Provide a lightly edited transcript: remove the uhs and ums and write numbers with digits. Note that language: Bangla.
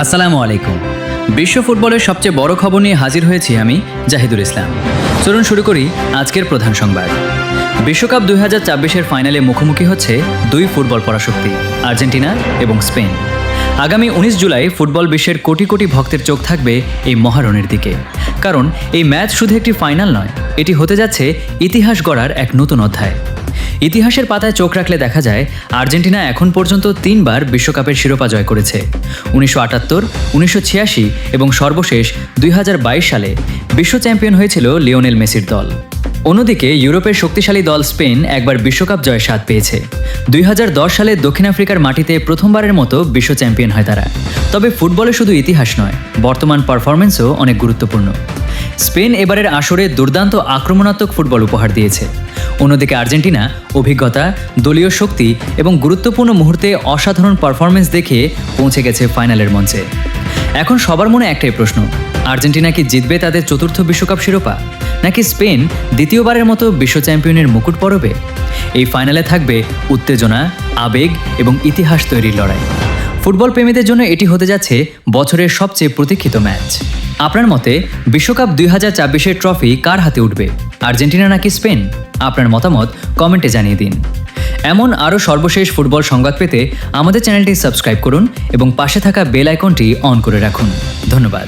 আসসালামু আলাইকুম। বিশ্ব ফুটবলের সবচেয়ে বড় খবর নিয়ে হাজির হয়েছি আমি জাহিদুল ইসলাম। চলুন শুরু করি আজকের প্রধান সংবাদ। বিশ্বকাপ 2024-এর ফাইনালে মুখোমুখি হচ্ছে দুই ফুটবল পরাশক্তি, আর্জেন্টিনা এবং স্পেন। আগামী 19 জুলাই ফুটবল বিশ্বের কোটি কোটি ভক্তের চোখ থাকবে এই মহারণের দিকে, কারণ এই ম্যাচ শুধু একটি ফাইনাল নয়, এটি হতে যাচ্ছে ইতিহাস গড়ার এক নতুন অধ্যায়। ইতিহাসের পাতায় চোখ রাখলে দেখা যায় আর্জেন্টিনা এখন পর্যন্ত 3 বার বিশ্বকাপের শিরোপা জয় করেছে। 1978, 1986 এবং সর্বশেষ 2022 সালে বিশ্ব চ্যাম্পিয়ন হয়েছিল লিওনেল মেসির দল। অন্যদিকে ইউরোপের শক্তিশালী দল স্পেন একবার বিশ্বকাপ জয়ের স্বাদ পেয়েছে। 2010 সালে দক্ষিণ আফ্রিকার মাটিতে প্রথমবারের মতো বিশ্ব চ্যাম্পিয়ন হয় তারা। তবে ফুটবলে শুধু ইতিহাস নয়, বর্তমান পারফরমেন্সও অনেক গুরুত্বপূর্ণ। স্পেন এবারের আসরে দুর্দান্ত আক্রমণাত্মক ফুটবল উপহার দিয়েছে। অন্যদিকে আর্জেন্টিনা অভিজ্ঞতা, দলীয় শক্তি এবং গুরুত্বপূর্ণ মুহূর্তে অসাধারণ পারফরমেন্স দেখিয়ে পৌঁছে গেছে ফাইনালের মঞ্চে। এখন সবার মনে একটাই প্রশ্ন, আর্জেন্টিনা কি জিতবে তাদের চতুর্থ বিশ্বকাপ শিরোপা, নাকি স্পেন দ্বিতীয়বারের মতো বিশ্ব চ্যাম্পিয়নের মুকুট পরবে? এই ফাইনালে থাকবে উত্তেজনা, আবেগ এবং ইতিহাস তৈরির লড়াই। ফুটবল প্রেমীদের জন্য এটি হতে যাচ্ছে বছরের সবচেয়ে প্রতীক্ষিত ম্যাচ। আপনার মতে বিশ্বকাপ 2024-এর ট্রফি কার হাতে উঠবে, আর্জেন্টিনা নাকি স্পেন? আপনার মতামত কমেন্টে জানিয়ে দিন। এমন আরও সর্বশেষ ফুটবল সংবাদ পেতে আমাদের চ্যানেলটি সাবস্ক্রাইব করুন এবং পাশে থাকা বেল আইকনটি অন করে রাখুন। ধন্যবাদ।